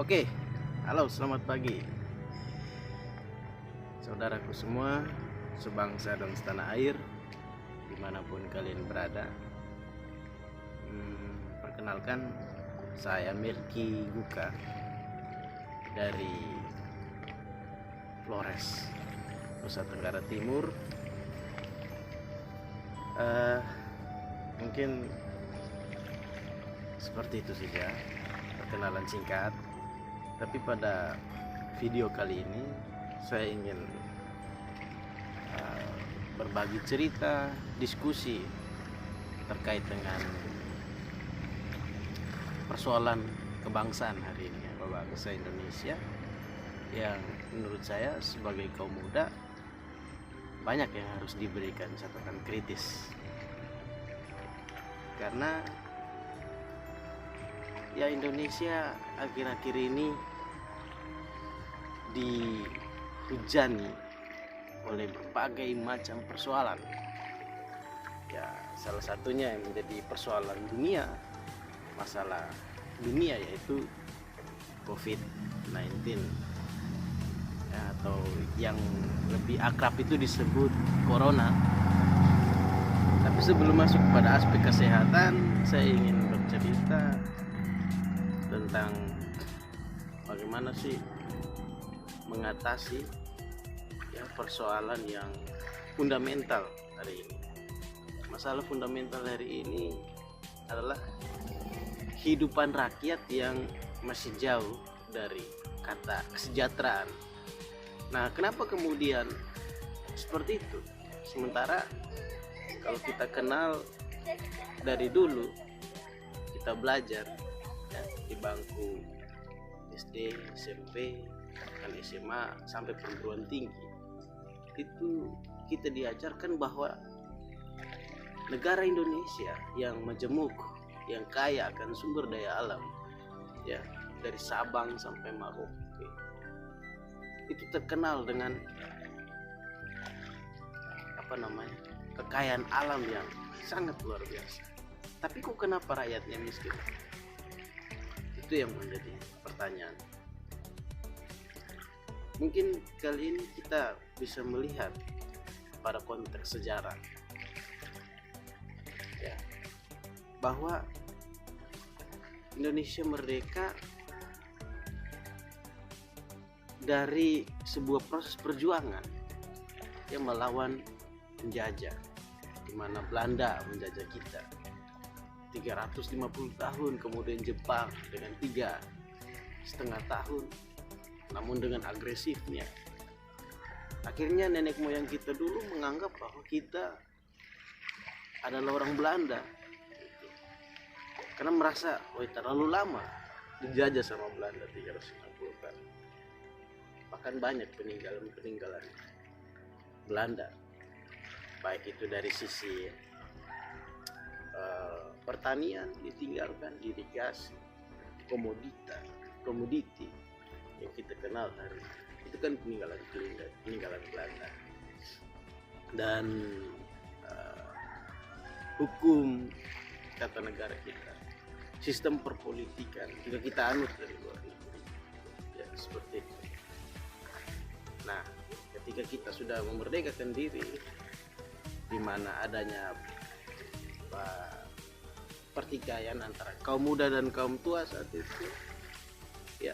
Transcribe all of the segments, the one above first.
Oke, halo selamat pagi saudaraku semua, sebangsa dan setanah air, dimanapun kalian berada. Perkenalkan, saya Mirki Guka dari Flores, Nusa Tenggara Timur. Mungkin seperti itu saja perkenalan singkat. Tapi pada video kali ini saya ingin berbagi cerita, diskusi terkait dengan persoalan kebangsaan hari ini, bangsa Indonesia, yang menurut saya sebagai kaum muda banyak yang harus diberikan catatan kritis. Karena ya Indonesia akhir-akhir ini dihujani oleh berbagai macam persoalan. Ya, salah satunya yang menjadi persoalan dunia, masalah dunia, yaitu COVID-19 ya, atau yang lebih akrab itu disebut corona. Tapi sebelum masuk pada aspek kesehatan, saya ingin bercerita tentang bagaimana sih mengatasi ya persoalan yang fundamental hari ini. Masalah fundamental hari ini adalah kehidupan rakyat yang masih jauh dari kata kesejahteraan. Nah, kenapa kemudian seperti itu? Sementara kalau kita kenal dari dulu, kita belajar ya, di bangku SD, SMP, bahkan SMA sampai perguruan tinggi, itu kita diajarkan bahwa negara Indonesia yang majemuk, yang kaya akan sumber daya alam, ya, dari Sabang sampai Merauke, itu terkenal dengan kekayaan alam yang sangat luar biasa. Tapi kok kenapa rakyatnya miskin? Itu yang menjadi pertanyaan. Mungkin kali ini kita bisa melihat pada konteks sejarah ya, bahwa Indonesia merdeka dari sebuah proses perjuangan yang melawan penjajah, di mana Belanda menjajah kita 350 tahun, kemudian Jepang dengan 3,5 tahun, namun dengan agresifnya. Akhirnya nenek moyang kita dulu menganggap bahwa kita adalah orang Belanda, karena merasa terlalu lama dijajah sama Belanda 350 tahun. Bahkan banyak peninggalan Belanda, baik itu dari sisi pertanian ditinggalkan, irigasi, komoditi yang kita kenal hari itu kan peninggalan Belanda. Dan hukum tata negara kita, sistem perpolitikan juga kita anut dari luar negeri ya, seperti itu. Nah, ketika kita sudah memerdekakan diri, di mana adanya pertikaian antara kaum muda dan kaum tua saat itu ya,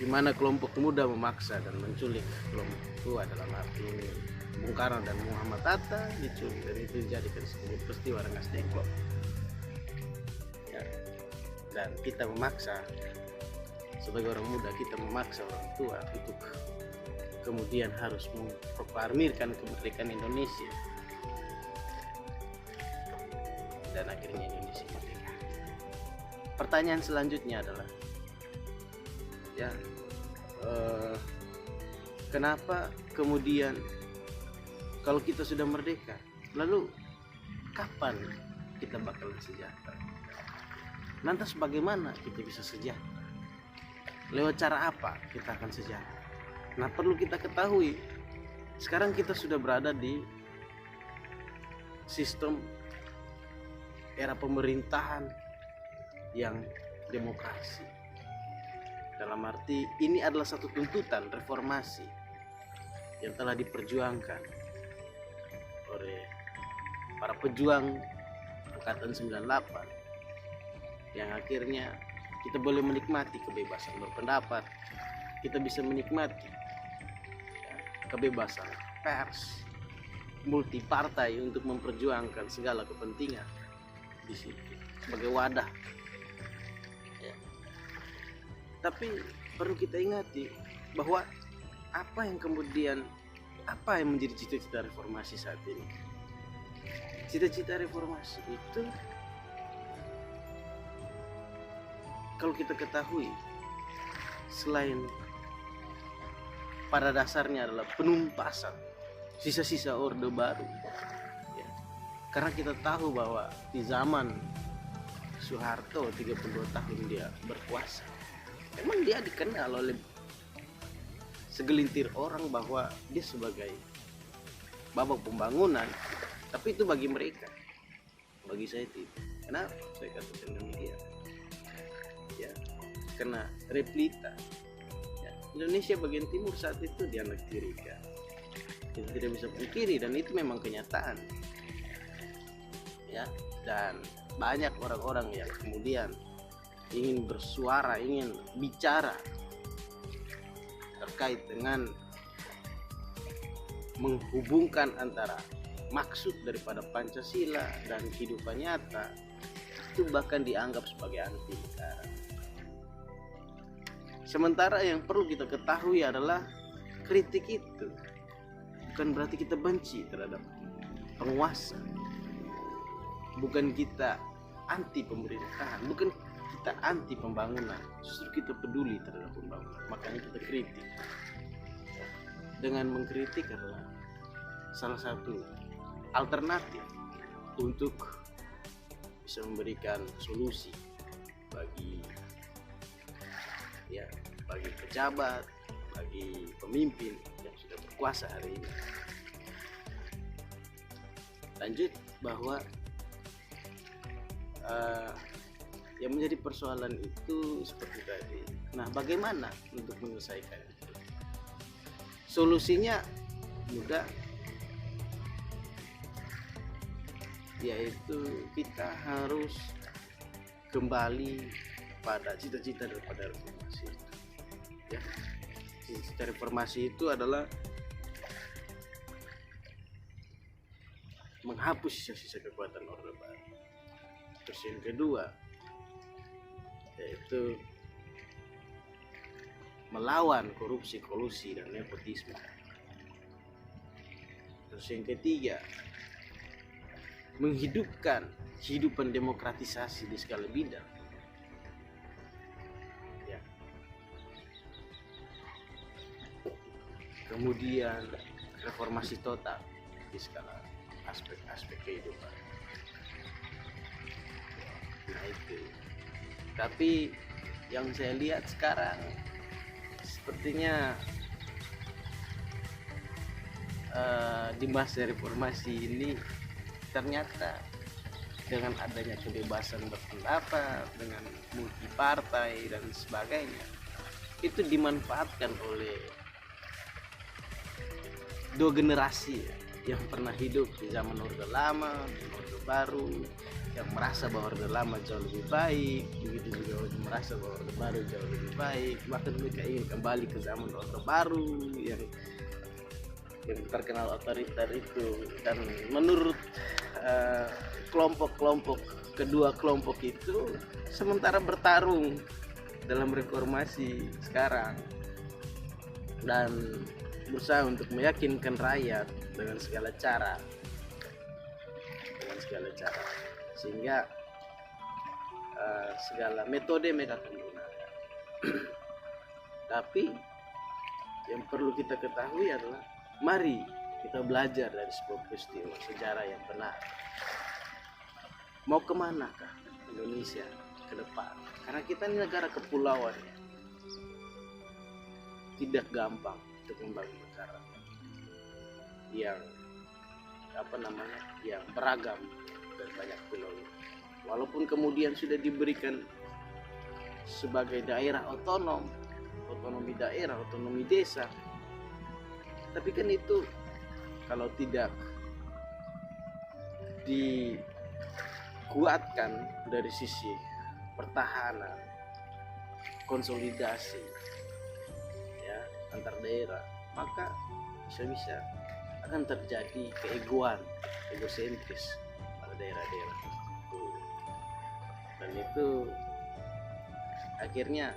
di mana kelompok muda memaksa dan menculik kelompok tua, dalam arti Bung Karno dan Muhammad Hatta diculik, dan itu dijadikan sebagai peristiwa Rengas Dengklok ya. Dan kita memaksa, sebagai orang muda, kita memaksa orang tua untuk kemudian harus memproklamirkan kemerdekaan Indonesia, dan akhirnya Indonesia merdeka. Pertanyaan selanjutnya adalah ya, kenapa kemudian kalau kita sudah merdeka, lalu kapan kita bakalan sejahtera? Lantas bagaimana kita bisa sejahtera? Lewat cara apa kita akan sejahtera? Nah, perlu kita ketahui, sekarang kita sudah berada di sistem era pemerintahan yang demokrasi, Dalam arti ini adalah satu tuntutan reformasi yang telah diperjuangkan oleh para pejuang angkatan 98, yang akhirnya kita boleh menikmati kebebasan berpendapat, kita bisa menikmati kebebasan pers, multi partai untuk memperjuangkan segala kepentingan di situ sebagai wadah. Ya. Tapi perlu kita ingati bahwa apa yang menjadi cita-cita reformasi saat ini? Cita-cita reformasi itu kalau kita ketahui, selain pada dasarnya adalah penumpasan sisa-sisa Orde Baru, ya. Karena kita tahu bahwa di zaman Soeharto 32 tahun dia berkuasa, memang dia dikenal oleh segelintir orang bahwa dia sebagai babak pembangunan, tapi itu bagi mereka, bagi saya tidak. Kenapa saya katakan demikian? Ya, karena replita. Ya, Indonesia bagian timur saat itu dianektirikan. Kita tidak bisa pungkiri dan itu memang kenyataan. Ya, dan banyak orang-orang yang kemudian ingin bersuara, ingin bicara terkait dengan menghubungkan antara maksud daripada Pancasila dan kehidupan nyata, itu bahkan dianggap sebagai anti negara. Sementara yang perlu kita ketahui adalah kritik itu bukan berarti kita benci terhadap penguasa, bukan kita anti pemerintahan, bukan kita anti pembangunan, justru kita peduli terhadap pembangunan. Makanya kita kritik. Dengan mengkritik adalah salah satu alternatif untuk bisa memberikan solusi bagi pejabat, bagi pemimpin yang sudah berkuasa hari ini. Lanjut bahwa yang menjadi persoalan itu seperti tadi. Nah, bagaimana untuk menyelesaikan itu? Solusinya mudah, yaitu kita harus kembali pada cita-cita daripada reformasi. Ya, cita-cita reformasi itu adalah menghapus sisa-sisa kekuatan Orde Baru. Terus yang kedua, yaitu melawan korupsi, kolusi, dan nepotisme. Terus yang ketiga, menghidupkan kehidupan demokratisasi di segala bidang. Ya. Kemudian reformasi total di segala aspek-aspek kehidupan. Nah itu. Tapi yang saya lihat sekarang sepertinya di masa reformasi ini ternyata dengan adanya kebebasan berpendapat, dengan multi partai dan sebagainya, itu dimanfaatkan oleh dua generasi yang pernah hidup di zaman Orde Lama dan Orde Baru, yang merasa bahwa Orde Lama jauh lebih baik, begitu juga merasa bahwa Orde Baru jauh lebih baik, bahkan mereka ingin kembali ke zaman Orde Baru yang terkenal otoriter itu. Dan menurut kelompok-kelompok, kedua kelompok itu sementara bertarung dalam reformasi sekarang dan berusaha untuk meyakinkan rakyat dengan segala cara, sehingga segala metode mereka gunakan. Tapi yang perlu kita ketahui adalah mari kita belajar dari sebuah peristiwa sejarah yang benar. Mau kemanakah Indonesia ke depan? Karena kita ini negara kepulauan, tidak gampang untuk membangun negara yang yang beragam dan banyak pulau. Walaupun kemudian sudah diberikan sebagai daerah otonom, otonomi daerah, otonomi desa. Tapi kan itu kalau tidak dikuatkan dari sisi pertahanan, konsolidasi ya antar daerah, maka bisa-bisa akan terjadi keegoan, egosentris pada daerah-daerah tertentu. Dan itu akhirnya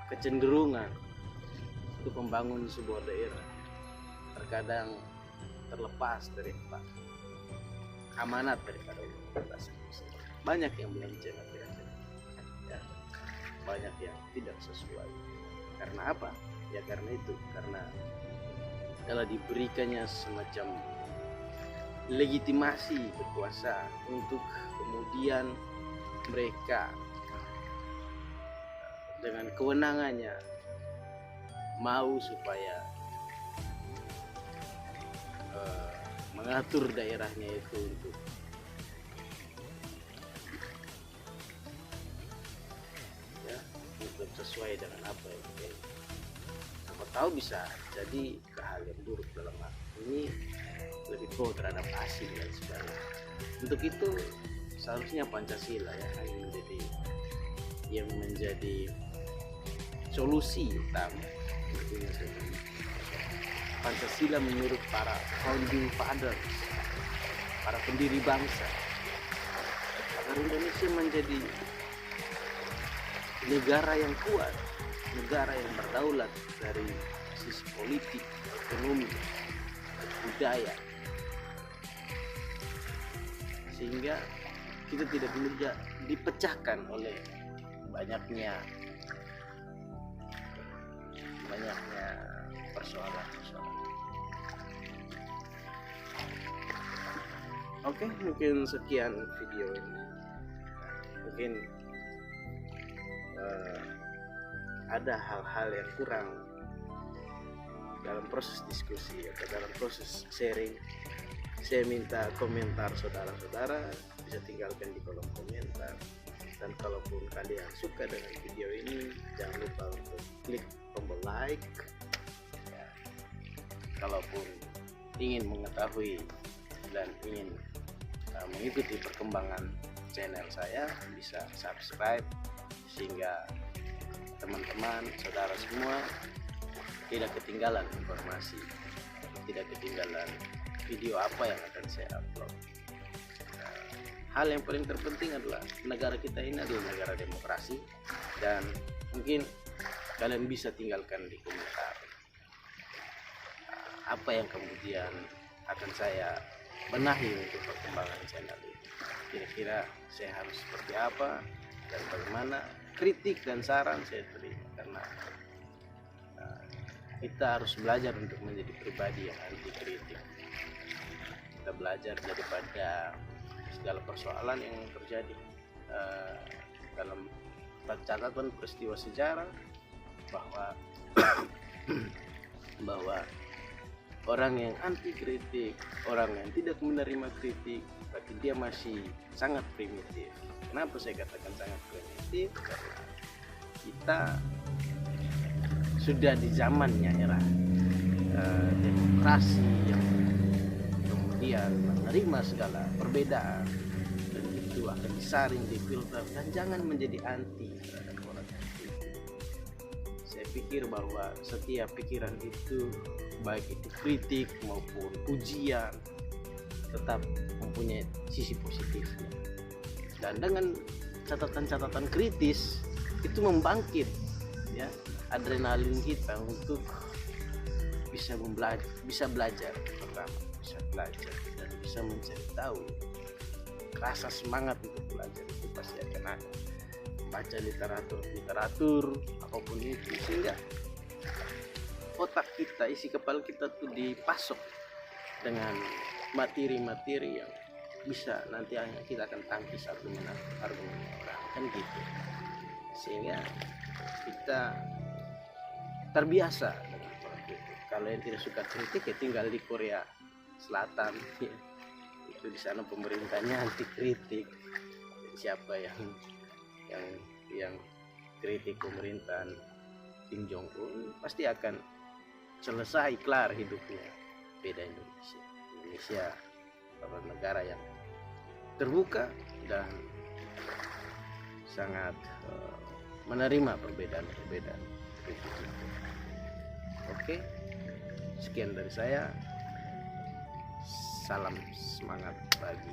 kecenderungan untuk membangun sebuah daerah terkadang terlepas dari amanat daripada universitas. Banyak yang melenceng akhirnya, ya, banyak yang tidak sesuai. Karena apa? Ya karena itu, karena telah diberikannya semacam legitimasi kekuasaan untuk kemudian mereka dengan kewenangannya mau supaya mengatur daerahnya itu untuk sesuai dengan apa yang kita. Apa tahu bisa jadi ke hal yang buruk dalam hal ini, lebih pro terhadap asing dan sebagainya. Untuk itu seharusnya Pancasila yang menjadi solusi utama. Pancasila menurut para founding fathers, para pendiri bangsa, agar Indonesia menjadi negara yang kuat, negara yang berdaulat dari sisi politik, ekonomi, budaya, sehingga kita tidak mudah dipecahkan oleh banyaknya persoalan. Oke, mungkin sekian video ini. Mungkin ada hal-hal yang kurang dalam proses diskusi atau dalam proses sharing. Saya minta komentar saudara-saudara, bisa tinggalkan di kolom komentar. Dan kalaupun kalian suka dengan video ini, jangan lupa untuk klik tombol like. Ya. Kalaupun ingin mengetahui dan ingin mengikuti perkembangan channel saya, bisa subscribe sehingga teman-teman, saudara semua tidak ketinggalan informasi, tidak ketinggalan video apa yang akan saya upload. Hal yang paling terpenting adalah negara kita ini adalah negara demokrasi, dan mungkin kalian bisa tinggalkan di komentar apa yang kemudian akan saya benahi untuk perkembangan channel ini. Kira-kira saya harus seperti apa dan bagaimana. Kritik dan saran saya terima, karena kita harus belajar untuk menjadi pribadi yang anti kritik. Kita belajar daripada segala persoalan yang terjadi dalam catatan peristiwa sejarah, bahwa orang yang anti kritik, orang yang tidak menerima kritik, tapi dia masih sangat primitif. Kenapa saya katakan sangat primitif? Karena kita sudah di zamannya era demokrasi yang kemudian menerima segala perbedaan, dan itu akan disaring, difilter, dan jangan menjadi anti terhadap orang itu. Saya pikir bahwa setiap pikiran itu, baik itu kritik maupun pujian, tetap mempunyai sisi positifnya. Dan dengan catatan-catatan kritis itu membangkit ya adrenalin kita untuk bisa belajar pertama, bisa belajar dan bisa mencari tahu. Rasa semangat untuk belajar itu pasti akan ada. Baca literatur apapun itu, sehingga otak kita, isi kepala kita tuh dipasok dengan materi-materi yang bisa nanti kita akan tangkis argumen orang, kan gitu. Sehingga kita terbiasa dengan kritik. Kalau yang tidak suka kritik ya tinggal di Korea Selatan ya. Itu di sana pemerintahnya anti kritik. Jadi siapa yang kritik pemerintahan Kim Jong Un pasti akan selesai kelar hidupnya. Beda Indonesia. Indonesia adalah negara yang terbuka dan sangat menerima perbedaan-perbedaan. Oke, sekian dari saya. Salam semangat bagi